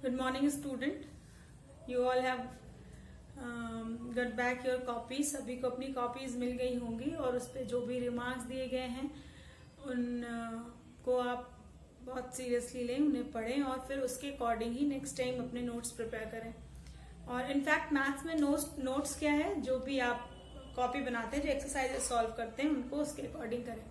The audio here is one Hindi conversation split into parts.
Good morning, student. You all have got back your copies. सभी को अपनी कॉपीज मिल गई होंगी और उस पर जो भी रिमार्क्स दिए गए हैं उन को आप बहुत सीरियसली लें, उन्हें पढ़ें और फिर उसके अकॉर्डिंग ही नेक्स्ट टाइम अपने नोट्स प्रिपेयर करें. और इनफैक्ट मैथ्स में नोट्स क्या है, जो भी आप कॉपी बनाते हैं, जो एक्सरसाइजेस सॉल्व करते हैं, उनको उसके अकॉर्डिंग करें.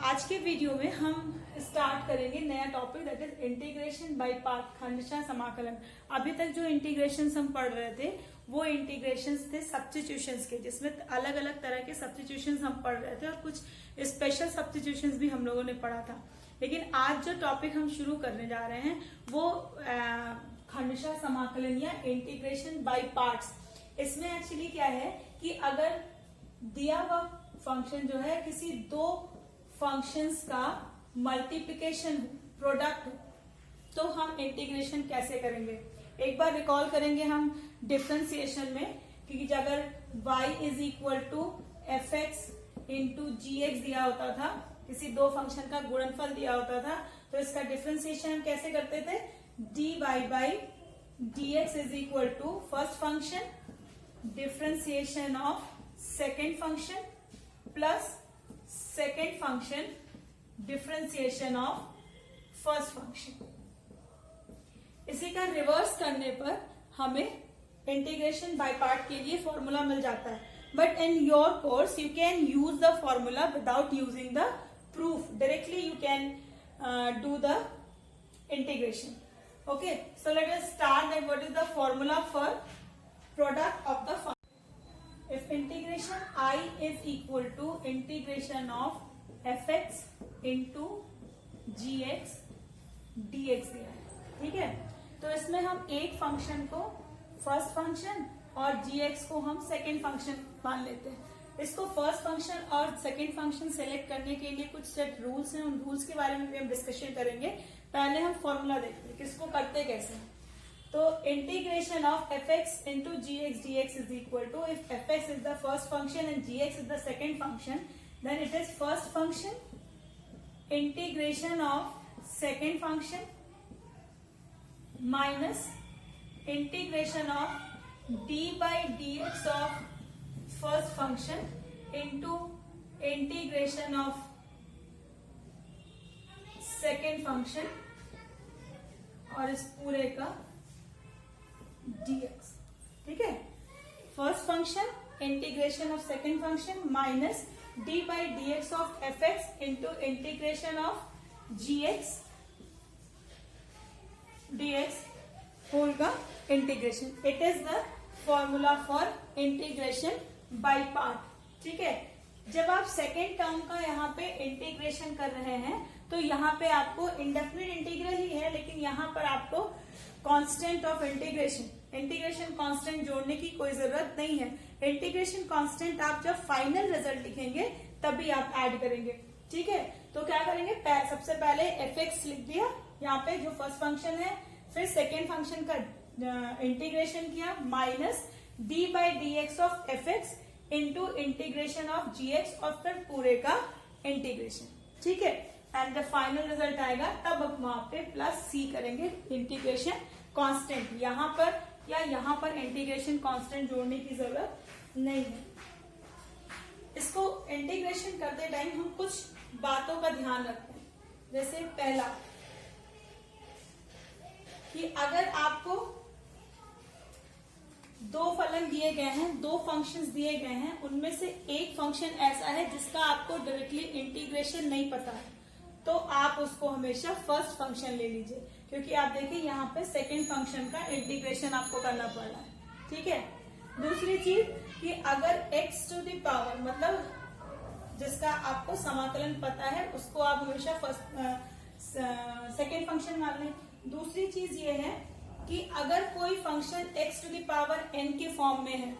आज के वीडियो में हम स्टार्ट करेंगे नया topic, that is integration by part, खंडशः समाकलन. अभी तक जो इंटीग्रेशन हम पढ़ रहे थे वो इंटीग्रेशन थे सब्स्टिट्यूशंस के, जिसमें अलग अलग तरह के सब्स्टिट्यूशंस हम पढ़ रहे थे और कुछ स्पेशल सब्स्टिट्यूशंस भी हम लोगों ने पढ़ा था. लेकिन आज जो टॉपिक हम शुरू करने जा रहे हैं वो खंडशः समाकलन या इंटीग्रेशन बाय पार्ट्स. इसमें एक्चुअली क्या है कि अगर दिया हुआ फंक्शन जो है किसी दो फंक्शंस का मल्टीप्लिकेशन प्रोडक्ट, तो हम इंटीग्रेशन कैसे करेंगे. एक बार रिकॉल करेंगे हम डिफरेंशिएशन में कि अगर y is equal to F X into G X दिया होता था, किसी दो फंक्शन का गुणनफल दिया होता था, तो इसका डिफरेंशिएशन हम कैसे करते थे. dy by D X is equal to first function differentiation of second function plus second function differentiation of first function. इसी का रिवर्स करने पर हमें इंटीग्रेशन बाय पार्ट के लिए फॉर्मूला मिल जाता है. But in your course you can use the formula without using the proof. Directly you can do the integration. Okay, so let us start that what is the formula for product of the function. If integration I is equal to integration of fx into gx dx दिया है. ठीक है, तो इसमें हम एक फंक्शन को फर्स्ट फंक्शन और gx को हम सेकेंड फंक्शन मान लेते हैं. इसको फर्स्ट फंक्शन और सेकेंड फंक्शन सेलेक्ट करने के लिए कुछ सेट रूल्स हैं, उन रूल्स के बारे में भी हम डिस्कशन करेंगे. पहले हम फॉर्मूला देखते हैं किसको करते कैसे. तो integration of F X into G X D X is equal to, if F X is the first function and G X is the second function, then it is first function integration of second function minus integration of D by D X of first function into integration of second function और इस पूरे का dx. ठीक है, first function integration of second function minus D by D X of F X into integration of G X D X whole का integration. It is the formula for integration by part. ठीक है, जब आप सेकेंड टर्म का यहाँ पे इंटीग्रेशन कर रहे हैं तो यहाँ पे आपको इंडेफिनिट इंटीग्रल ही है, लेकिन यहाँ पर आपको कांस्टेंट ऑफ इंटीग्रेशन कांस्टेंट जोड़ने की कोई जरूरत नहीं है. इंटीग्रेशन कांस्टेंट आप जब फाइनल रिजल्ट लिखेंगे तभी आप ऐड करेंगे. ठीक है, तो क्या करेंगे, सबसे पहले एफ एक्स लिख दिया यहाँ पे जो फर्स्ट फंक्शन है, फिर सेकेंड फंक्शन का इंटीग्रेशन किया minus D by D X of F X into integration of G X और फिर पूरे का इंटीग्रेशन. ठीक है, एंड द फाइनल रिजल्ट आएगा तब आप वहां पे प्लस सी करेंगे. इंटीग्रेशन कांस्टेंट यहाँ पर या यहाँ पर इंटीग्रेशन कांस्टेंट जोड़ने की जरूरत नहीं है. इसको इंटीग्रेशन करते टाइम हम कुछ बातों का ध्यान रखते हैं. जैसे पहला कि अगर आपको दो फलन दिए गए हैं, दो फंक्शंस दिए गए हैं, उनमें से एक फंक्शन ऐसा है जिसका आपको डायरेक्टली इंटीग्रेशन नहीं पता है, तो आप उसको हमेशा फर्स्ट फंक्शन ले लीजिए, क्योंकि आप देखिए यहाँ पे सेकेंड फंक्शन का इंटीग्रेशन आपको करना पड़ रहा है. ठीक है, दूसरी चीज कि अगर x टू द पावर मतलब जिसका आपको समाकलन पता है उसको आप हमेशा सेकेंड फंक्शन मान लें. दूसरी चीज ये है कि अगर कोई function x to the power n के फॉर्म में है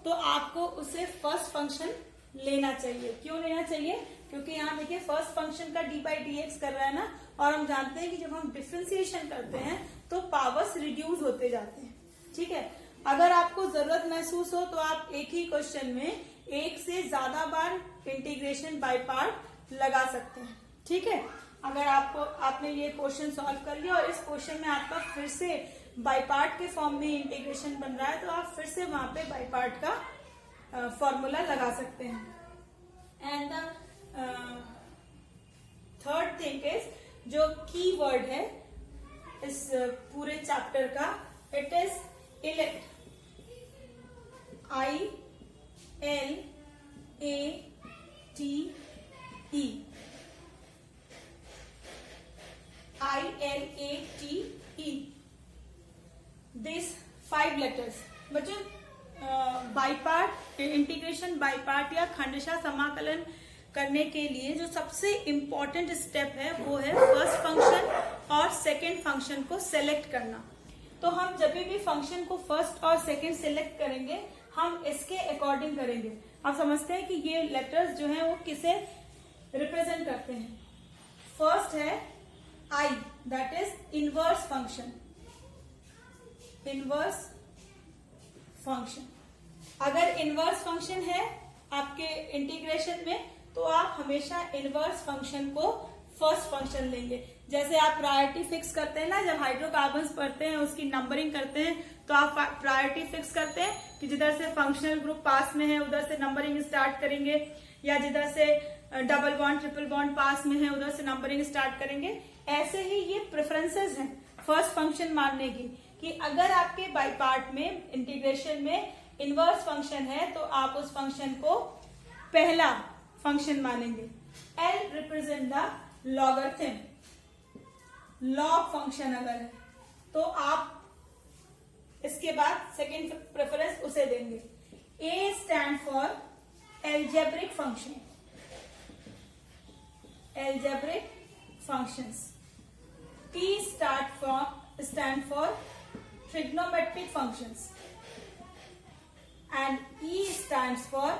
तो आपको उसे फर्स्ट फंक्शन लेना चाहिए. क्यों लेना चाहिए, क्योंकि यहाँ देखिए फर्स्ट फंक्शन का डी बाई डी एक्स कर रहा है ना, और हम जानते हैं कि जब हम डिफरेंशिएशन करते हैं तो पावर्स रिड्यूस होते जाते हैं. ठीक है, अगर आपको जरूरत महसूस हो तो आप एक ही क्वेश्चन में एक से ज्यादा बार इंटीग्रेशन बाय पार्ट लगा सकते हैं. ठीक है, अगर आपने ये क्वेश्चन सॉल्व कर लिया और इस क्वेश्चन में आपका फिर से बाई पार्ट के फॉर्म में इंटीग्रेशन बन रहा है तो आप फिर से वहां पे बाई पार्ट का फॉर्मूला लगा सकते हैं। And the third thing is, जो की वर्ड है इस पूरे चैप्टर का, it is elect, ILATE, ILATE, this 5 letters। बच्चों by part integration, by part या खंडशः समाकलन करने के लिए जो सबसे इम्पोर्टेंट स्टेप है वो है फर्स्ट फंक्शन और सेकंड फंक्शन को सेलेक्ट करना। तो हम जब भी फंक्शन को फर्स्ट और सेकंड सेलेक्ट करेंगे हम इसके अकॉर्डिंग करेंगे। आप समझते हैं कि ये लेटर्स जो हैं वो किसे रिप्रेजेंट करते हैं। फर्स्ट है I, that is inverse function, inverse function. अगर इनवर्स फंक्शन है आपके इंटीग्रेशन में तो आप हमेशा इनवर्स फंक्शन को फर्स्ट फंक्शन लेंगे। जैसे आप प्रायोरिटी फिक्स करते हैं ना, जब हाइड्रोकार्बन्स पढ़ते हैं उसकी नंबरिंग करते हैं तो आप प्रायोरिटी फिक्स करते हैं कि जिधर से फंक्शनल ग्रुप पास में है उधर से नंबरिंग स्टार्ट करेंगे, या जिधर से डबल बॉन्ड ट्रिपल बॉन्ड पास में है उधर से नंबरिंग स्टार्ट करेंगे। ऐसे ही ये प्रेफरेंसेस हैं फर्स्ट फंक्शन मानने की, कि अगर आपके बाई पार्ट में इंटीग्रेशन में इनवर्स फंक्शन है तो आप उस फंक्शन को पहला फंक्शन मानेंगे। L represent the logarithm, log function अगर है तो आप इसके बाद सेकेंड प्रेफरेंस उसे देंगे। A stand for algebraic function, algebraic functions. T stand for trigonometric functions and E stands for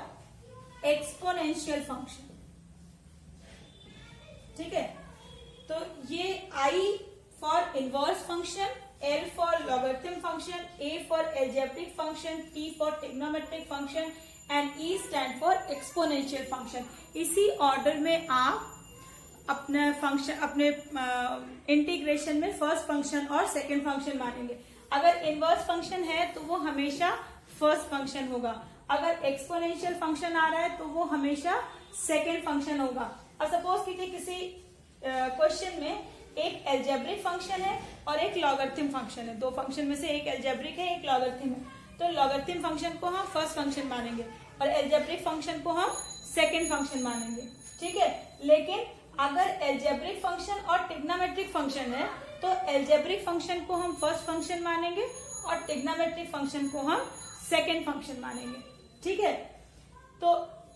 exponential function. ठीक है, तो ये I for inverse function, L for logarithm function, A for algebraic function, T for trigonometric function and E stand for exponential function. इसी ऑर्डर में आप अपने फंक्शन, अपने इंटीग्रेशन में फर्स्ट फंक्शन और सेकंड फंक्शन मानेंगे। अगर इनवर्स फंक्शन है तो वो हमेशा फर्स्ट फंक्शन होगा, अगर एक्सपोनेंशियल फंक्शन आ रहा है तो वो हमेशा सेकंड फंक्शन होगा। अब सपोज कीजिए किसी क्वेश्चन में एक एल्जेब्रिक फंक्शन है और एक लॉगरिथम फंक्शन है, दो फंक्शन में से एक एल्जेब्रिक है एक लॉगरिथम है, तो लॉगरिथम फंक्शन को हम फर्स्ट फंक्शन मानेंगे और एल्जेब्रिक फंक्शन को हम सेकंड फंक्शन मानेंगे। ठीक है, लेकिन अगर एल्जेब्रिक फंक्शन और ट्रिग्नोमेट्रिक फंक्शन है तो एल्जेब्रिक फंक्शन को हम फर्स्ट फंक्शन मानेंगे और ट्रिग्नोमेट्रिक फंक्शन को हम सेकंड फंक्शन मानेंगे। ठीक है, तो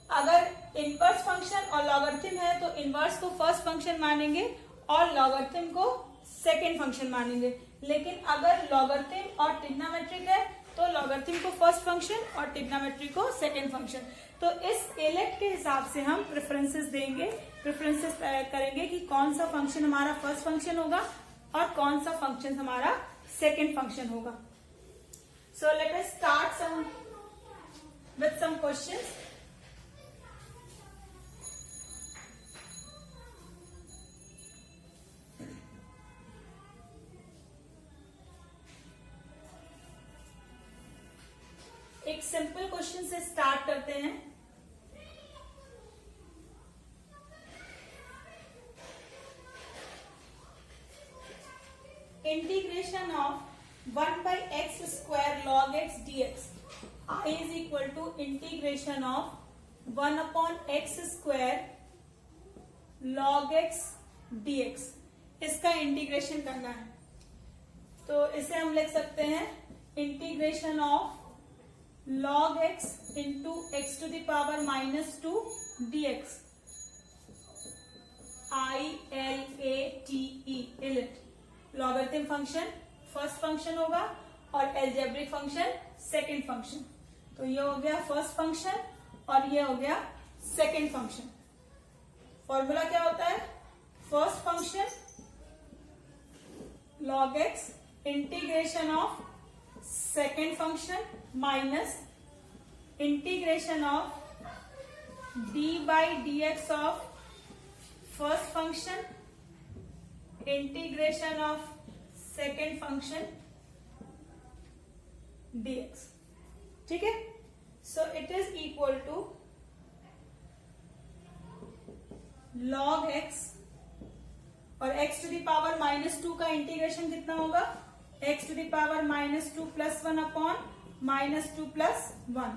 अगर इनवर्स फंक्शन और लॉगरिथम है तो इनवर्स को फर्स्ट फंक्शन मानेंगे और लॉगरिथम को सेकंड फंक्शन मानेंगे। लेकिन अगर लॉगरिथम और ट्रिग्नोमेट्रिक है तो लॉगरिथम को फर्स्ट फंक्शन और ट्रिग्नोमेट्री को सेकंड फंक्शन। तो इस इलेक्ट के हिसाब से हम प्रेफरेंसेस देंगे, प्रेफरेंसेस करेंगे कि कौन सा फंक्शन हमारा फर्स्ट फंक्शन होगा और कौन सा फंक्शन हमारा सेकंड फंक्शन होगा। So let us start with some questions. एक सिंपल क्वेश्चन से स्टार्ट करते हैं। Integration of 1/x square log x dx I is equal to integration of 1/x square log x dx। इसका इंटीग्रेशन करना है तो इसे हम लिख सकते हैं integration of log x into x to the power -2 dx। ILATE, ILATE. Logarithm function first function होगा और एल्जेब्रिक फंक्शन सेकंड फंक्शन। तो ये हो गया फर्स्ट फंक्शन और ये हो गया सेकंड फंक्शन। फॉर्मूला क्या होता है? First function log x integration of second function minus integration of d by dx of first function integration of second function dx. ठीक है, so it is equal to log x, और x टू द पावर -2 का इंटीग्रेशन कितना होगा, x to the power -2 + 1 upon -2 + 1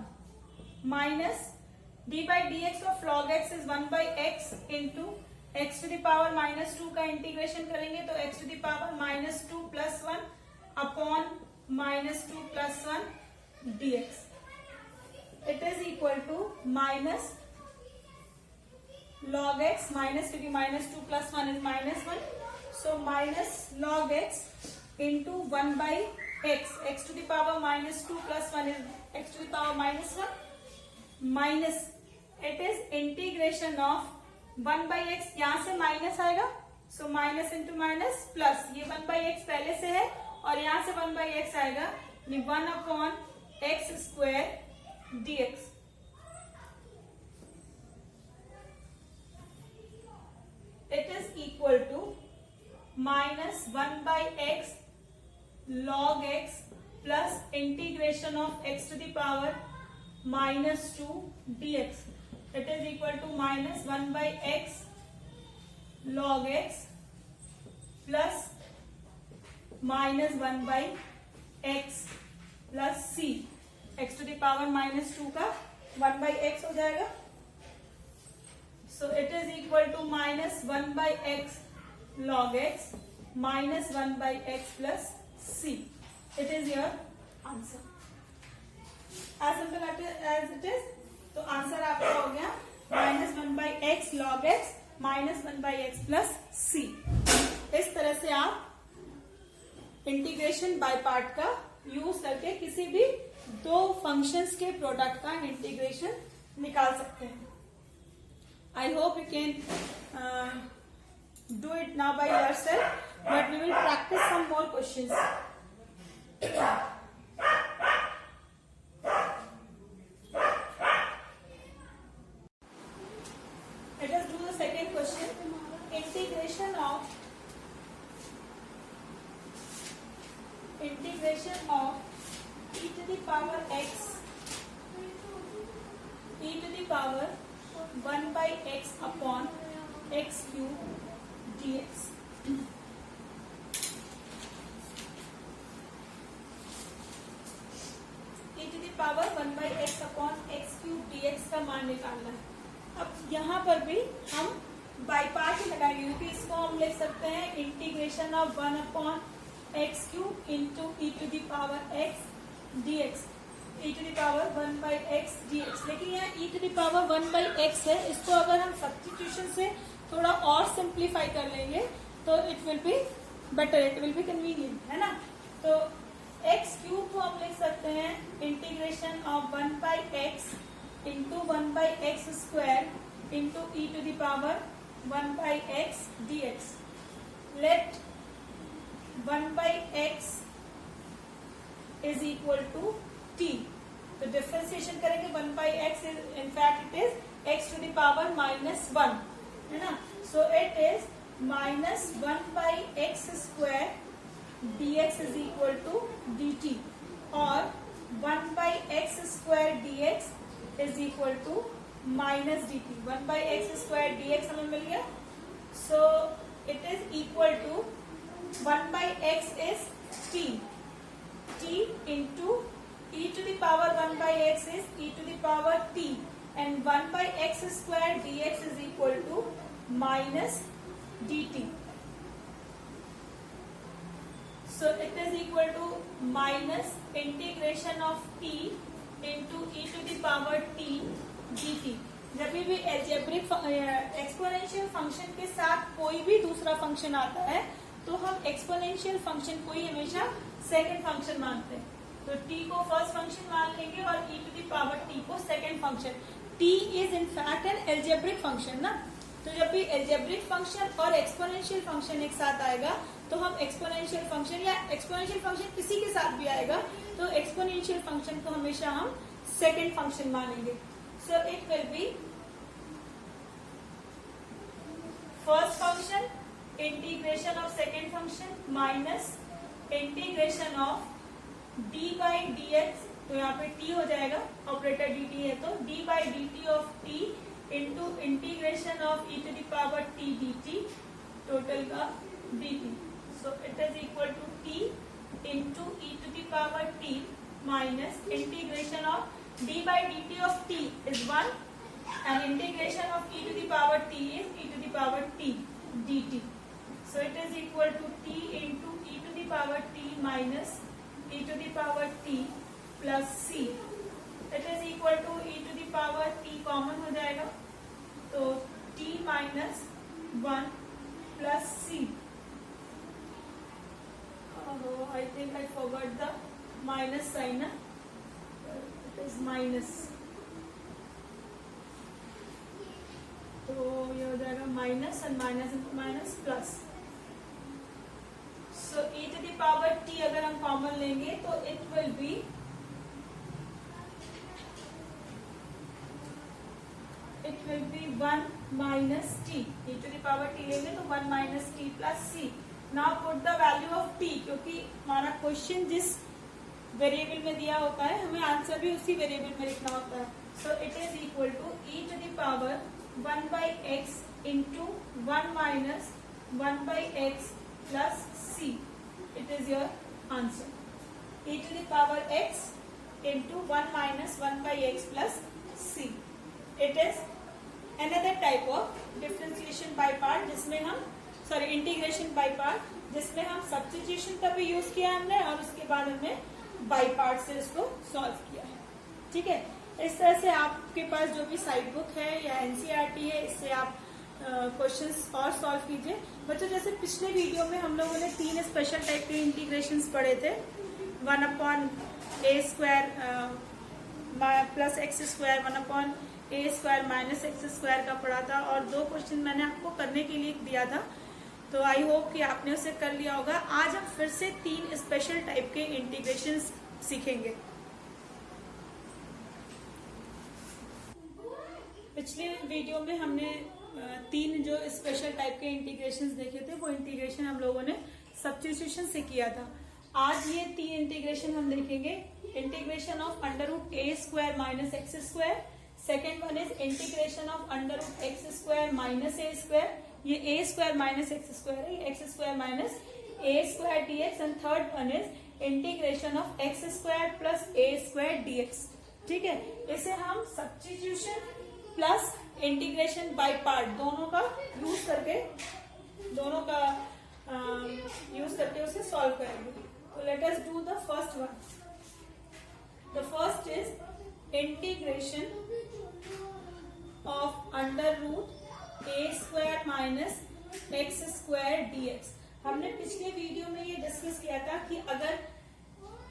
minus d by dx of log x is 1 by x into x to the power -2 का इंटीग्रेशन करेंगे तो x to the power -2 + 1 upon -2 + 1 dx. It is equal to minus log x, minus क्योंकि -2 + 1 is -1, so minus log x into 1 by x, x to the power -2 + 1 is x to the power -1 minus it is integration of 1 by x, यहां से माइनस आएगा, so minus into minus plus, ये 1 by x पहले से है और यहां से 1 by x आएगा, ये 1 upon x² dx. It is equal to minus 1 by x log x plus integration of x to the power -2 dx. It is equal to minus 1 by x log x plus minus 1 by x plus c. x to the power -2 का 1 by x हो जाएगा. So it is equal to minus 1 by x log x minus 1 by x plus c. It is your answer. As simple as it is. तो आंसर आपका हो गया minus 1 by x log x minus 1 by x plus c. इस तरह से आप इंटीग्रेशन बाय पार्ट का यूज करके किसी भी दो फंक्शंस के प्रोडक्ट का इंटीग्रेशन निकाल सकते हैं. I hope you can do it now by yourself, but we will practice some more questions. Let us do the second question. Integration of e to the power x, e to the power 1 by x upon x cube dx. e to the power 1 by x upon x cube dx का मान निकालना है. अब यहाँ पर भी हम बाई पार्ट ही लगाएंगे क्योंकि इसको हम लिख सकते हैं integration of 1 upon X cube into E to the power x dx. e to the power 1 by x dx. लेकिन यहाँ e to the power 1 by x है, इसको अगर हम सब्स्टिट्यूशन से थोड़ा और सिंप्लीफाई कर लेंगे तो it will be better, it will be convenient, है ना. तो x क्यूब को हम लिख सकते हैं integration of 1 by x into 1 by x² into e to the power 1 by x dx. Let 1 by x is equal to t. तो डिफरेंशिएशन करेंगे 1 by x is in fact it is x to the power -1, है ना. So it is minus 1 by x² dx is equal to dt, और 1 by x² dx is equal to minus dt. 1 by x² dx हमें मिल गया. So it is equal to 1 by x is t into e to the power 1 by x is e to the power t, and 1 by x² dx is equal to minus dt. So it is equal to minus integration of t into e to the power t dt. जब भी एल्जेब्रिक एक्सपोनेंशियल फंक्शन के साथ कोई भी दूसरा फंक्शन आता है तो हम एक्सपोनेंशियल फंक्शन को ही हमेशा सेकंड फंक्शन मानते हैं. तो t को फर्स्ट फंक्शन मान लेंगे और e to the power t को second function. t is in fact an algebraic function ना. तो जब भी एल्जेब्रिक फंक्शन और एक्सपोनेंशियल फंक्शन एक साथ आएगा तो हम एक्सपोनेंशियल फंक्शन या एक्सपोनेंशियल फंक्शन किसी के साथ भी आएगा तो एक्सपोनेंशियल फंक्शन को हमेशा हम सेकंड फंक्शन मानेंगे. सो it will B first function integration of second function minus integration of D by D x, तो यहाँ पे t हो जाएगा, ऑपरेटर dt है तो d by D T of t into integration of e to the power t dt, total का dt. So it is equal to t into e to the power t minus integration of d by D T of t is 1 and integration of e to the power t is e to the power t dt. So it is equal to t into e to the power t minus e to the power t plus c. It is equal to e to the power t common हो जाएगा तो t minus 1 plus c. I think I forgot the minus sign. It is minus. तो ये हो जाएगा minus and minus into minus plus. So e to the power t अगर हम कॉमन लेंगे तो it will be one minus T. e to the power t लेंगे तो 1 minus T plus C. Now put the value of t, क्योंकि हमारा क्वेश्चन जिस वेरिएबल में दिया होता है हमें आंसर भी उसी वेरिएबल में लिखना होता है. So it is equal to e to the power 1 by x into 1 minus 1 by x plus c. It is your answer. E to the power x into 1 minus 1 by x plus c. It is another type of differentiation by part जिसमें हम integration by part जिसमें हम substitution का भी यूज किया हमने और उसके बाद हमने by part से इसको सॉल्व किया है. ठीक है, इस तरह से आपके पास जो भी साइड बुक है या एनसीईआरटी है इससे आप क्वेश्चंस और सॉल्व कीजिए. बच्चों जैसे पिछले वीडियो में हम लोगों ने 3 स्पेशल टाइप के इंटीग्रेशंस पढ़े थे. 1 upon A square plus X square, 1 upon A square minus x square का पढ़ा था और 2 क्वेश्चन मैंने आपको करने के लिए दिया था. तो आई होप कि आपने उसे कर लिया होगा. आज हम फिर से 3 स्पेशल टाइप के इंटीग्रेशंस सीखेंगे. पिछले वीडियो में हमने 3 जो स्पेशल टाइप के इंटीग्रेशंस देखे थे वो इंटीग्रेशन हम लोगों ने सब्स्टिट्यूशन से किया था. आज ये 3 इंटीग्रेशन हम देखेंगे. Integration of under root A square minus x square, second one is integration of under root X square minus A square. ये A square minus x square है, X square minus A square D X. And third one is integration of X square plus A square D X. ठीक है, इसे हम substitution plus integration by part दोनों का यूज करके उसे सॉल्व करेंगे. तो let us do the first one. The first is integration of under root A square minus x square D X. हमने पिछले वीडियो में ये डिस्कस किया था कि अगर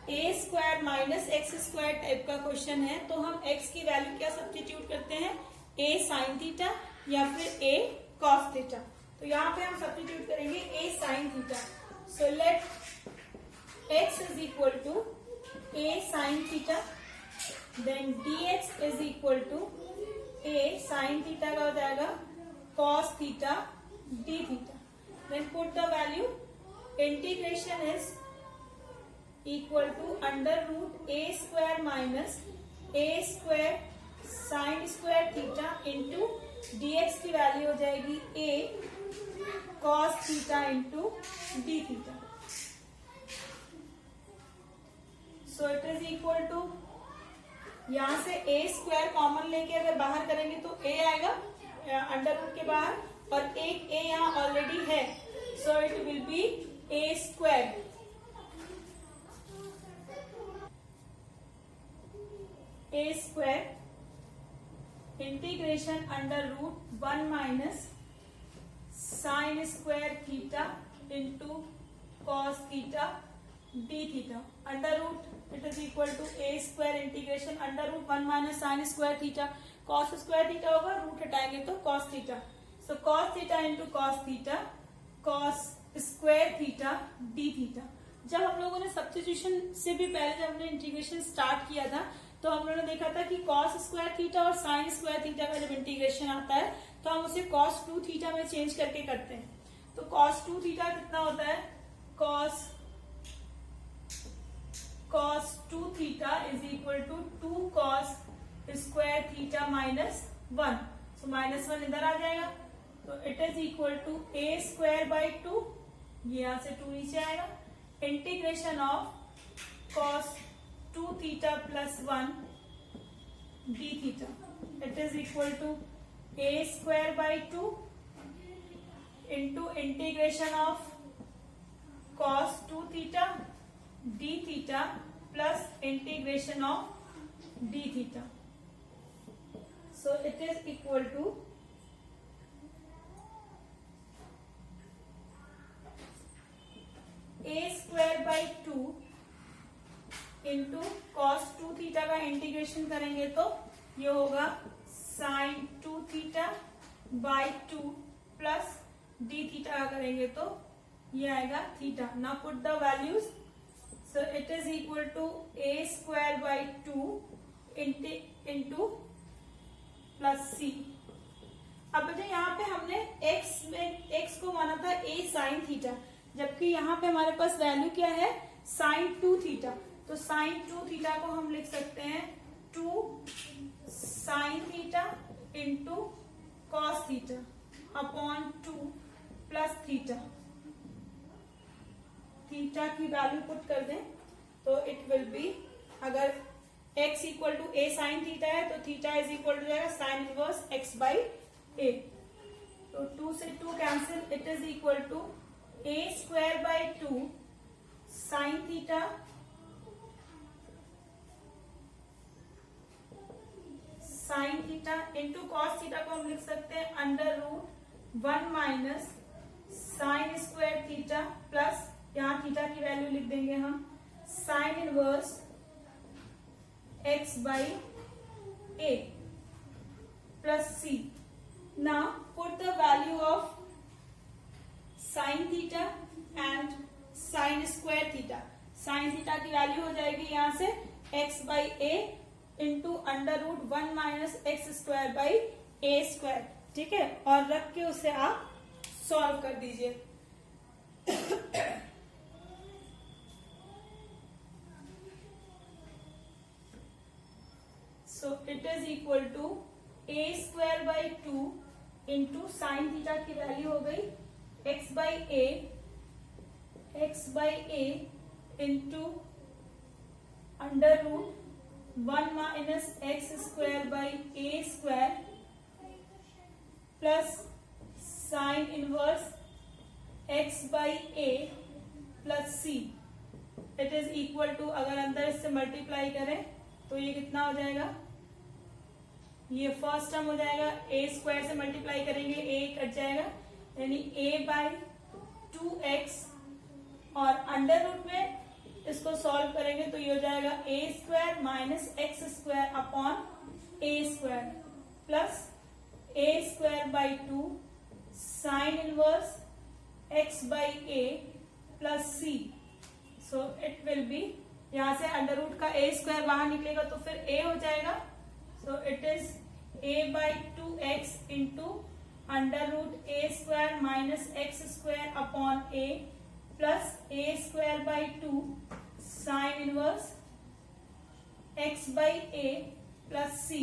A square minus x square type का क्वेश्चन है तो हम एक्स की वैल्यू क्या सब्स्टिट्यूट करते हैं, ए साइन थीटा या फिर ए कॉस थीटा. तो यहाँ पे हम सब्स्टिट्यूट करेंगे A sine theta. So let X is equal to A sine theta, then D X is equal to A sine theta का हो जाएगा cos theta D theta. Then put the value. Integration is equal to under root A square minus A square sine square theta into DX की वैल्यू हो जाएगी A cos theta into D theta. So it is equal to, यहां से ए स्क्वायर कॉमन लेके अगर बाहर करेंगे तो ए आएगा अंडर रूट के बाहर और एक ए यहां ऑलरेडी है. So it will be a square. A square integration under root 1 minus sine square theta into cos theta D theta. Under root it is equal to a square integration under root 1 minus sine square theta. Cos square theta होगा, रूट हटाएंगे तो cos theta. So cos theta into cos theta cos square theta D theta. जब हम लोगों ने सब्स्टिट्यूशन से भी पहले जब हमने इंटीग्रेशन स्टार्ट किया था तो हम लोगों ने देखा था कि कॉस स्क्वायर थीटा और साइन स्क्वायर थीटा का जब इंटीग्रेशन आता है तो हम उसे कॉस 2 थीटा में चेंज करके करते हैं. तो cos 2 थीटा कितना होता है, cos 2 theta is equal to 2 cos square theta minus 1, so minus 1 इधर आ जाएगा, तो it is equal to a square by 2, ये यहां से 2 नीचे आएगा, integration of cos 2 theta plus 1 d theta, it is equal to a square by 2 into integration of cos 2 theta d theta plus integration of d theta, so it is equal to a square by 2 into cos 2 theta का इंटीग्रेशन करेंगे तो ये होगा sin 2 theta by 2 plus d theta का करेंगे तो ये आएगा theta. Now put the values, so it is equal to a square by 2 into plus c. अब बच्चे यहाँ पे हमने x को माना था a साइन थीटा, जबकि यहाँ पे हमारे पास वैल्यू क्या है, साइन 2 थीटा. तो साइन 2 थीटा को हम लिख सकते हैं 2 sine theta into cos theta upon 2 plus theta. Theta की वैल्यू पुट कर दें तो इट विल बी, अगर x equal to a sine theta है तो थीटा इज इक्वल टू जाएगा sine inverse x by a. तो 2 से 2 cancel, it is equal to a square by 2 sine theta into cos theta को हम लिख सकते हैं under root 1 minus sine square theta plus, यहाँ थीटा की वैल्यू लिख देंगे हम sine inverse x by a plus c. Now put the value of sin theta and sin square theta. sin theta की वैल्यू हो जाएगी यहाँ से x by a into under root 1 minus x square by a square. ठीक है, और रख के उसे आप सॉल्व कर दीजिए. So it is equal to a square by 2 into sine theta की वैल्यू हो गई x by a into under root 1 minus x square by a square plus sine inverse x by a plus c. It is equal to, अगर अंदर इससे मल्टीप्लाई करें तो ये कितना हो जाएगा, ये फर्स्ट टर्म हो जाएगा, a स्क्वायर से मल्टीप्लाई करेंगे a कट जाएगा, यानी a बाई 2x, और अंडर रूट में इसको सॉल्व करेंगे तो ये हो जाएगा a square minus x square upon a square plus a square by 2 sine inverse x by a plus c. So it will be, यहां से अंडर रूट का a स्क्वायर बाहर निकलेगा तो फिर a हो जाएगा. So it is a by 2x into under root a square minus x square upon a plus a square by 2 sine inverse x by a plus c.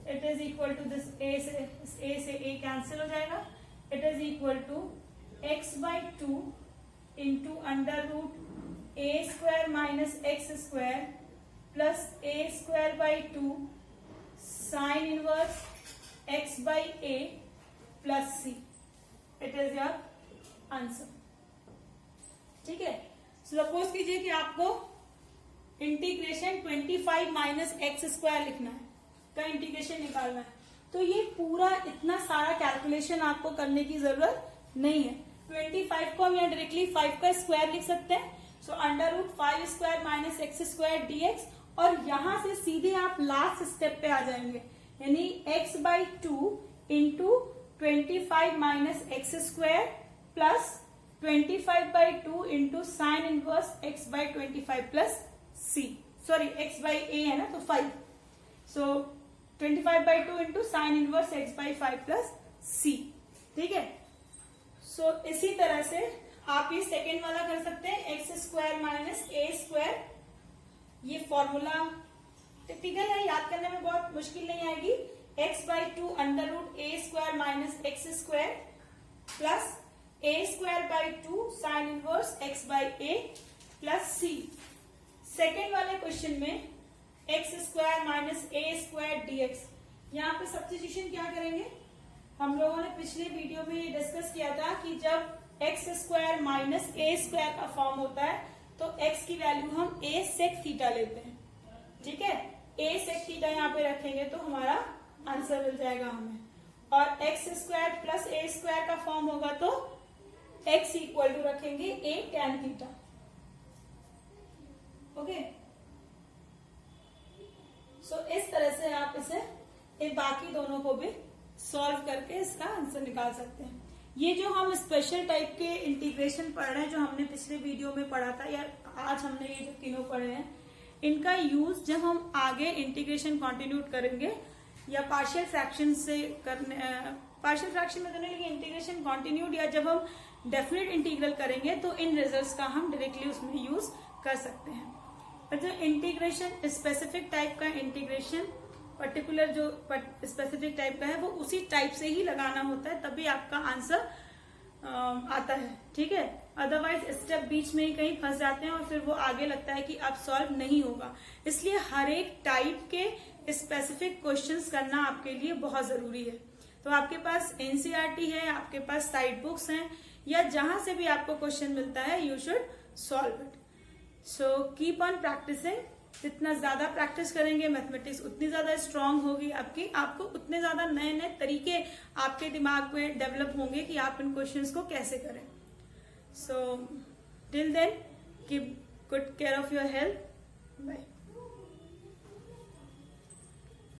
It is equal to this, a से a कैंसिल हो जाएगा. It is equal to x by 2 into under root a square minus x square plus a square by 2 sine inverse x by a plus c. It is your answer. ठीक है, सपोज कीजिए कि आपको इंटीग्रेशन 25 माइनस एक्स स्क्वायर लिखना है, का इंटीग्रेशन निकालना है, तो ये पूरा इतना सारा कैलकुलेशन आपको करने की जरूरत नहीं है. 25 को हम यहाँ डायरेक्टली 5 का स्क्वायर लिख सकते हैं. So under root 5 square minus x square dx, और यहां से सीधे आप लास्ट स्टेप पे आ जाएंगे, यानी x by 2 into 25 minus x square plus 25 by 2 into sign inverse x by 25 plus c. Sorry, x by a है ना, तो 5. सो 25 by 2 into sign inverse x by 5 plus c. ठीक है, सो इसी तरह से आप ये सेकेंड वाला कर सकते हैं, एक्स स्क्वायर माइनस ए स्क्वायर। ये फॉर्मूला टिपिकल है, याद करने में बहुत मुश्किल नहीं आएगी। x/2 under root A square minus x square plus A square by 2 sine inverse x by a plus c. Second वाले क्वेश्चन में एक्स स्क्वायर माइनस ए स्क्वायर dx। यहाँ पे सब्स्टिट्यूशन क्या करेंगे, हम लोगों ने पिछले वीडियो में ये डिस्कस किया था कि जब एक्स स्क्वायर माइनस ए स्क्वायर का फॉर्म होता है तो एक्स की वैल्यू हम ए सेक थीटा लेते हैं, ठीक है। ए सेक थीटा यहाँ पे रखेंगे तो हमारा आंसर मिल जाएगा हमें। और एक्स स्क्वायर प्लस ए स्क्वायर का फॉर्म होगा तो एक्स इक्वल टू रखेंगे ए टैन थीटा। ओके, सो इस तरह से आप इसे इन बाकी दोनों को भी सॉल्व करके इसका आंसर निकाल सकते हैं। ये जो हम स्पेशल टाइप के इंटीग्रेशन पढ़ रहे हैं, जो हमने पिछले वीडियो में पढ़ा था या आज हमने ये जो तीनों पढ़े हैं, इनका यूज जब हम आगे इंटीग्रेशन कंटिन्यू करेंगे या पार्शियल फ्रैक्शन से करने, पार्शियल फ्रैक्शन में तो नहीं, लेकिन इंटीग्रेशन कंटिन्यूड या जब हम डेफिनेट इंटीग्रल करेंगे तो इन रिजल्ट्स का हम डायरेक्टली उसमें यूज कर सकते हैं। पर जो इंटीग्रेशन स्पेसिफिक टाइप का इंटीग्रेशन, पर्टिकुलर जो स्पेसिफिक टाइप का है, वो उसी टाइप से ही लगाना होता है, तभी आपका आंसर आता है, ठीक है। अदरवाइज स्टेप बीच में ही कहीं फंस जाते हैं और फिर वो आगे लगता है कि अब सॉल्व नहीं होगा। इसलिए हर एक टाइप के स्पेसिफिक क्वेश्चंस करना आपके लिए बहुत जरूरी है। तो आपके पास एनसीईआरटी है, आपके पास साइड बुक्स हैं, या जहां से भी आपको क्वेश्चन मिलता है, you should solve it. So keep on practising. जितना ज्यादा प्रैक्टिस करेंगे मैथमेटिक्स उतनी ज्यादा स्ट्रांग होगी आपकी, आपको उतने ज्यादा नए नए तरीके आपके दिमाग में डेवलप होंगे कि आप इन क्वेश्चंस को कैसे करें। So till then keep good care of your health. Bye.